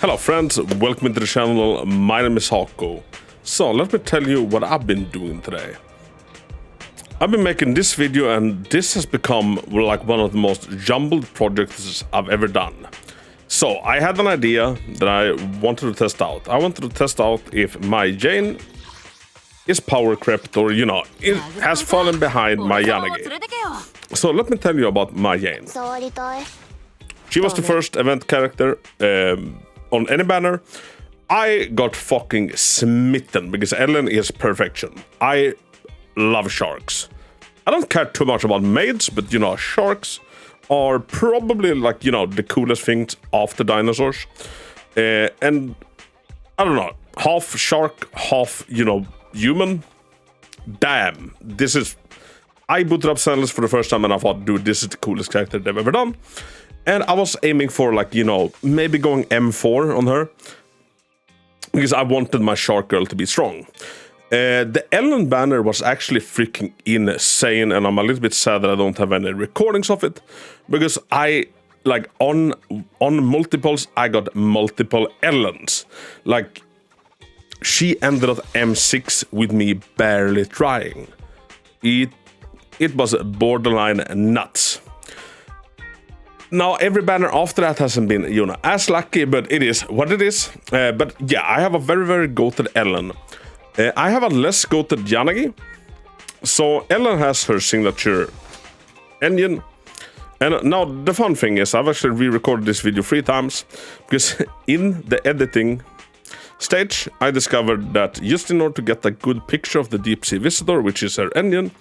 Hello friends, welcome to the channel. My name is Hako. So let me tell you what I've been doing today. I've been making this video and this has become like one of the most jumbled projects I've ever done. So I had an idea that I wanted to test out. I wanted to test out if my Jane is power crept or, you know, it has fallen behind my Yanagi. So let me tell you about my Jane. She was the first event character on any banner. I got fucking smitten because Ellen is perfection. I love sharks. I don't care too much about maids, but you know, sharks are probably like, you know, the coolest things after dinosaurs. And I don't know, half shark, half, you know, human. Damn, this is... I booted up Zenless for the first time and I thought, dude, this is the coolest character they've ever done. And I was aiming for, like, you know, maybe going M4 on her. Because I wanted my shark girl to be strong. The Ellen banner was actually freaking insane. And I'm a little bit sad that I don't have any recordings of it. Because I, like, on multiples, I got multiple Ellens. Like, she ended at M6 with me barely trying. It was borderline nuts. Now, every banner after that hasn't been, you know, as lucky, but it is what it is. But yeah, I have a very, very goated Ellen. I have a less goated Yanagi. So Ellen has her signature engine. And now the fun thing is I've actually re-recorded this video 3 times. Because in the editing stage, I discovered that just in order to get a good picture of the deep sea visitor, which is her engine,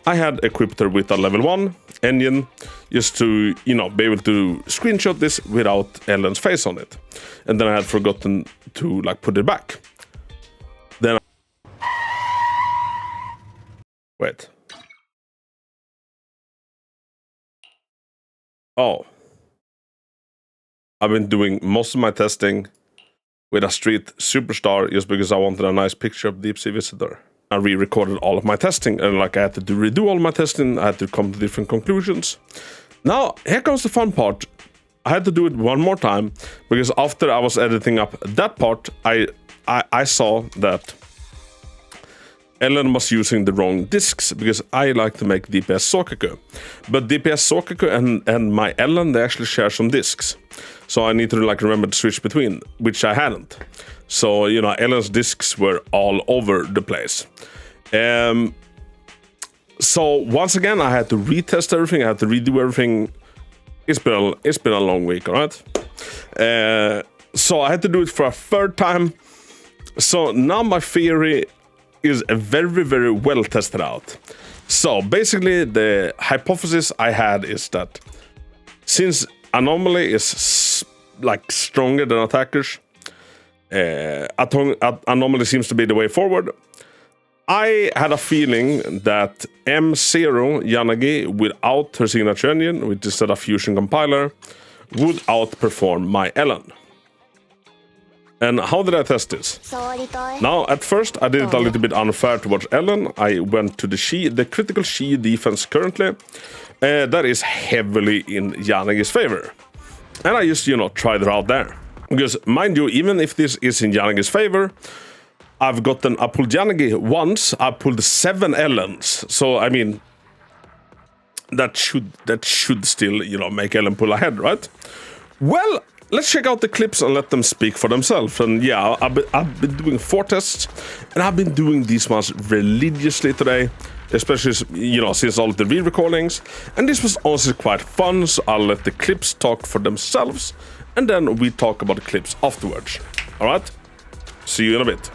I had equipped her with a level 1 engine just to, you know, be able to screenshot this without Ellen's face on it. And then I had forgotten to, like, put it back. Then wait. Oh. I've been doing most of my testing with a street superstar just because I wanted a nice picture of deep sea visitor. I re-recorded all of my testing and like I had to redo all my testing. I had to come to different conclusions. Now, here comes the fun part. I had to do it one more time because after I was editing up that part, I saw that Ellen was using the wrong discs because I like to make DPS Sokaku. But DPS Sokaku and my Ellen, they actually share some discs. So I need to like remember to switch between, which I hadn't. So, you know, Ellen's discs were all over the place. So once again, I had to retest everything. I had to redo everything. It's been a long week, all right? So I had to do it for a 3rd time. So now my theory is very, very well tested out. So basically the hypothesis I had is that since Anomaly is like stronger than attackers, Anomaly seems to be the way forward. I had a feeling that M0 Yanagi without her signature engine, which is a fusion compiler, would outperform my Ellen. And how did I test this? Now, at first, I did it a little bit unfair towards Ellen. I went to the critical Shiyu defense currently. That is heavily in Yanagi's favor. And I just, you know, tried her out there. Because, mind you, even if this is in Yanagi's favor, I pulled Yanagi once, I pulled 7 Ellens. So, I mean, that should still, you know, make Ellen pull ahead, right? Well, let's check out the clips and let them speak for themselves. And yeah, I've been doing 4 tests, and I've been doing these ones religiously today, especially, you know, since all of the re-recordings. And this was also quite fun, so I'll let the clips talk for themselves, and then we talk about the clips afterwards. All right? See you in a bit.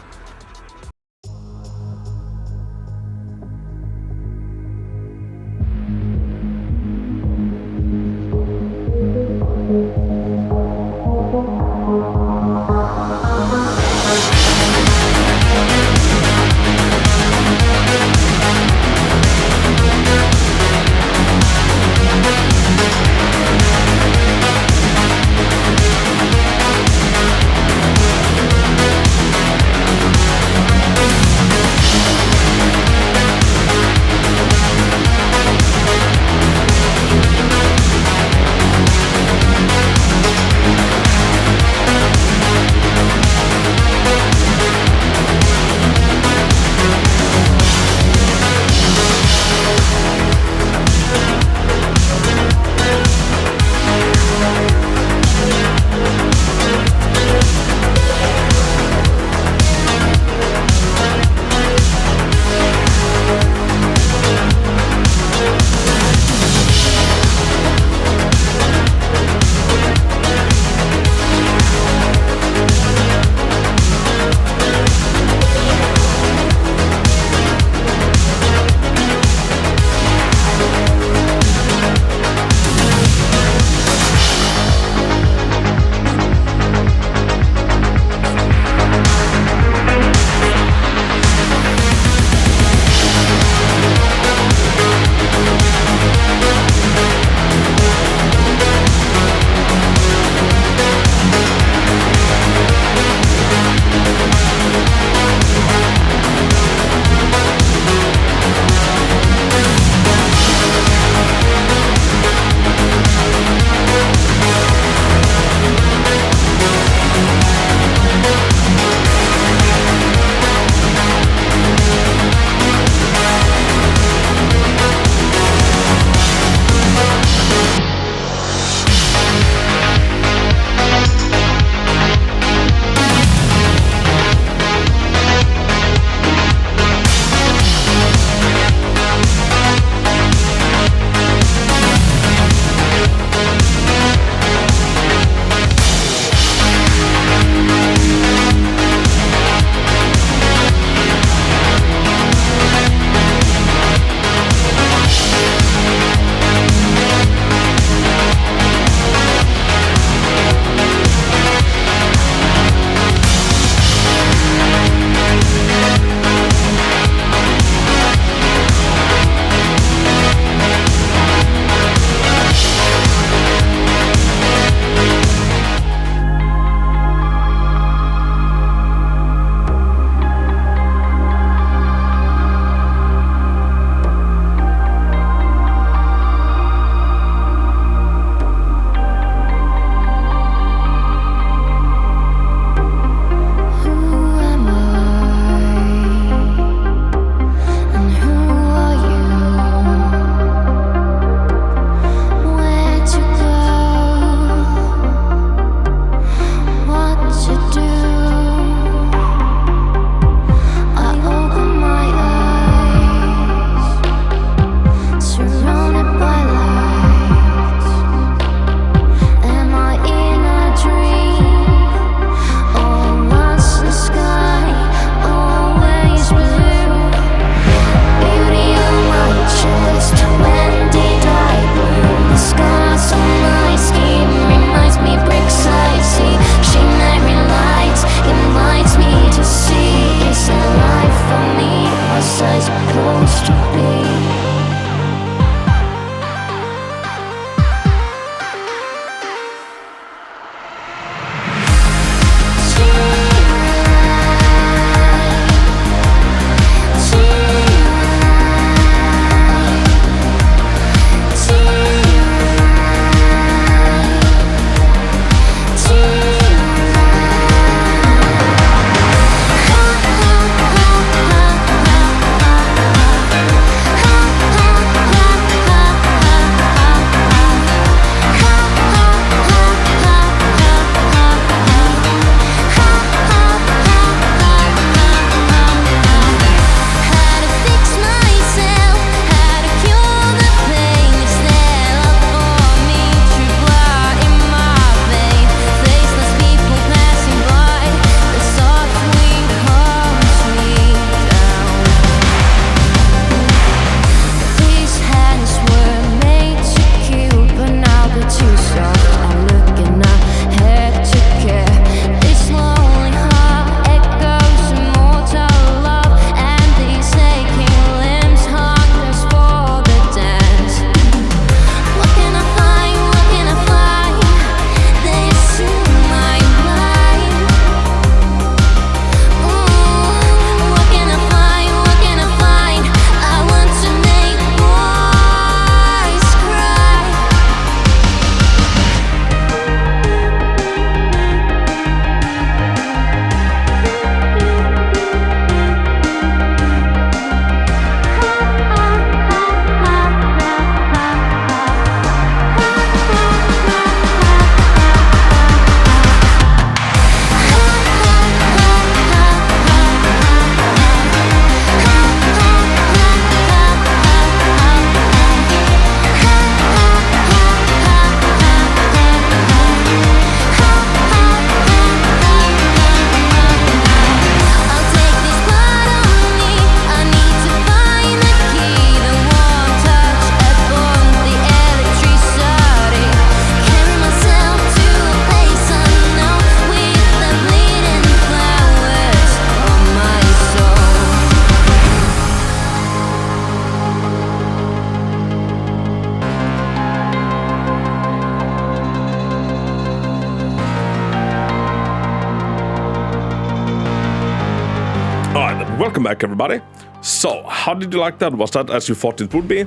Welcome back, everybody. So, how did you like that? Was that as you thought it would be?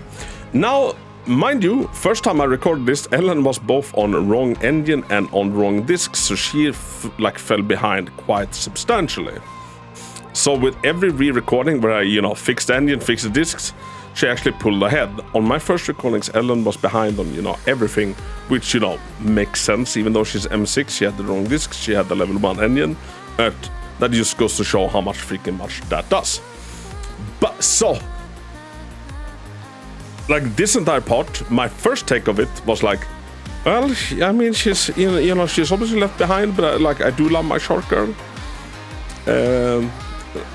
Now, mind you, first time I recorded this, Ellen was both on wrong engine and on wrong disc, so she fell behind quite substantially. So with every re-recording where I, fixed the engine, fixed the discs, she actually pulled ahead. On my first recordings, Ellen was behind on, everything, which, makes sense. Even though she's M6, she had the wrong discs, she had the level 1 engine. But that just goes to show how much that does. But so, like this entire part, my first take of it was like, well, I mean, she's, she's obviously left behind, but I do love my shark girl.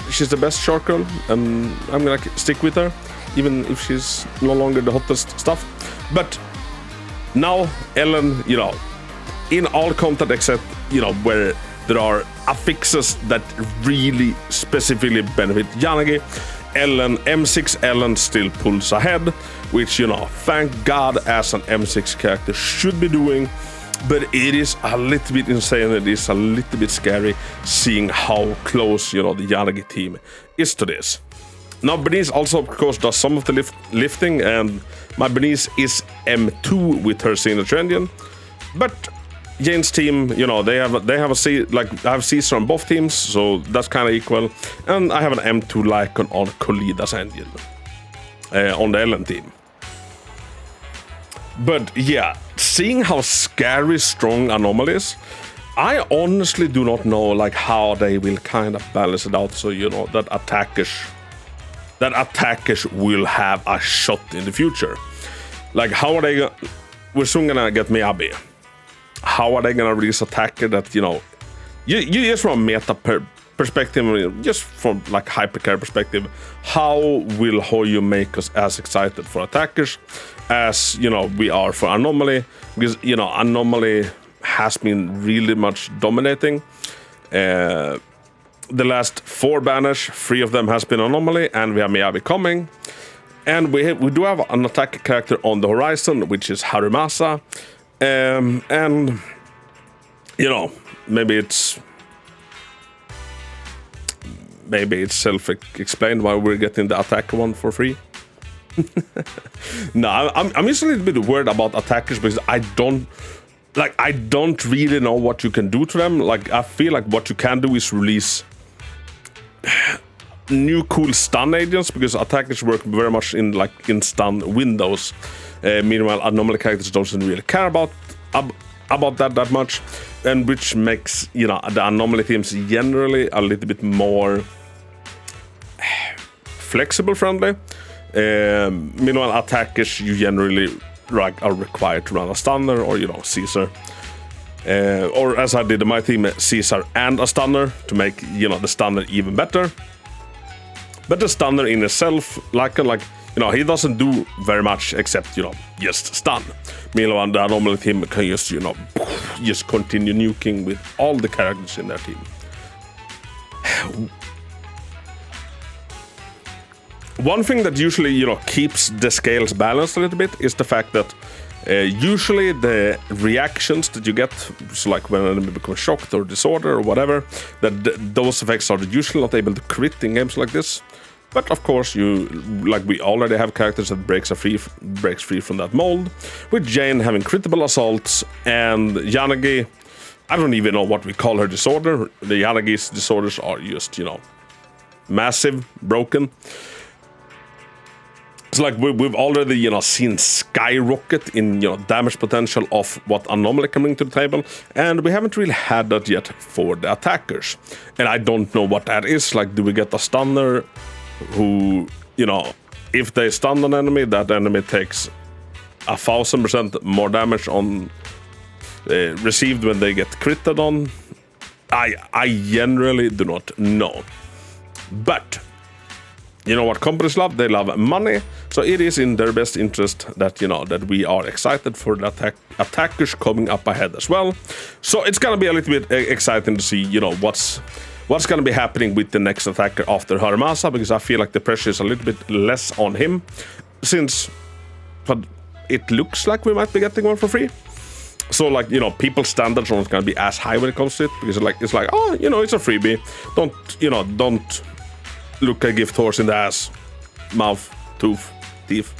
She's the best shark girl, and I'm gonna stick with her, even if she's no longer the hottest stuff. But now Ellen, in all content except, where there are affixes that really specifically benefit Yanagi, M6 Ellen still pulls ahead, which, thank God, as an M6 character should be doing. But it is a little bit insane, it is a little bit scary seeing how close, the Yanagi team is to this. Now, Bernice also, of course, does some of the lifting, and my Bernice is M2 with her signature engine. But Jane's team, they have a C, I have C's on both teams, so that's kind of equal. And I have an M2 Lycon on Kolida's engine on the Ellen team. But yeah, seeing how scary strong Anomaly is, I honestly do not know how they will kind of balance it out, so that attackers will have a shot in the future. How are they we're soon gonna get Miyabi. How are they gonna release attacker that, you just from a meta perspective, just from hypercar perspective, how will Hoyo make us as excited for attackers as, we are for Anomaly? Because, Anomaly has been really much dominating. The last 4 banners, 3 of them has been Anomaly, and we have Miyabi coming. And we do have an attacker character on the horizon, which is Harumasa. And, maybe it's self-explained why we're getting the attacker one for free. No, I'm just a little bit worried about attackers because I don't really know what you can do to them. I feel like what you can do is release new cool stun agents, because attackers work very much in stun windows. Meanwhile, Anomaly characters don't really care about that much, and which makes the Anomaly teams generally a little bit more flexible friendly. Meanwhile, attackers you generally are required to run a stunner or Caesar, or as I did in my team, Caesar and a stunner to make the stunner even better. But the stunner in itself, he doesn't do very much except, just stun. Meanwhile, the Anomaly team can just, just continue nuking with all the characters in their team. One thing that usually, keeps the scales balanced a little bit is the fact that usually the reactions that you get, so when an enemy becomes shocked or disorder or whatever, that those effects are usually not able to crit in games like this. But of course, we already have characters that breaks free from that mold, with Jane having critical assaults, and Yanagi, I don't even know what we call her disorder. The Yanagi's disorders are just, massive, broken. It's we've already, seen skyrocket in, damage potential of what Anomaly can bring to the table, and we haven't really had that yet for the attackers. And I don't know what that is. Do we get a stunner who, if they stun an enemy, that enemy takes 1000% more damage on received when they get critted on? I generally do not know. But you know what companies love? They love money. So it is in their best interest that, that we are excited for the attackers coming up ahead as well. So it's gonna be a little bit exciting to see, what's gonna be happening with the next attacker after Harumasa, because I feel like the pressure is a little bit less on him, since it looks like we might be getting one for free. So people's standards aren't gonna be as high when it comes to it, because it's like, oh, it's a freebie. Don't look a gift horse in the ass, mouth, tooth, teeth,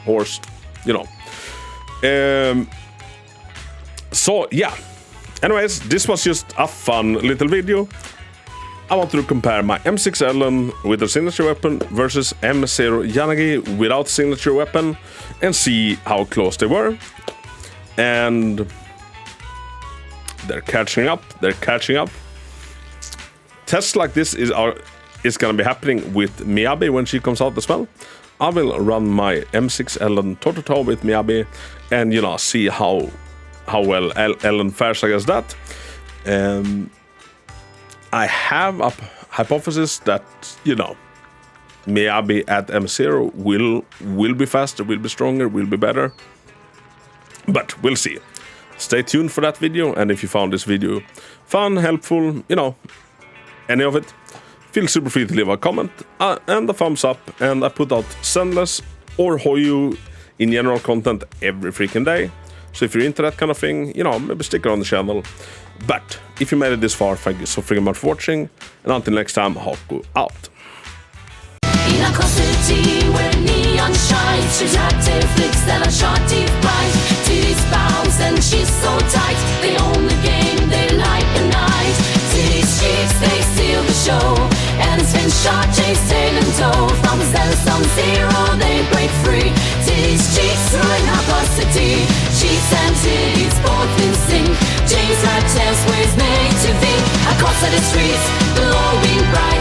horse, you know. So yeah, anyways, this was just a fun little video. I want to compare my M6 Ellen with a signature weapon versus M0 Yanagi without signature weapon and see how close they were. And they're catching up. Tests like this is gonna be happening with Miyabi when she comes out as well. I will run my M6 Ellen toe-to-toe with Miyabi and, you know, see how well Ellen fares against that. I have a hypothesis that, you know, Miyabi at M0 will be faster, will be stronger, will be better. But we'll see. Stay tuned for that video, and if you found this video fun, helpful, you know, any of it, feel super free to leave a comment and a thumbs up. And I put out Zenless or Hoyu in general content every freaking day. So if you're into that kind of thing, you know, maybe stick around the channel. But if you made it this far, thank you so freaking much for watching. And until next time, Hako out. In a city where neon shines, she's active, flicks and a short teeth bright. Titties bounce and she's so tight. They own the game, they like the night. Titties cheeks, they steal the show. And it's been shot, chase, tail and toe. From Zenless on zero, they break free. Titties cheeks, ruin hypocity. Cheeks and titties, both in sync. James Ratchel's ways made to think. Across the streets, glowing bright.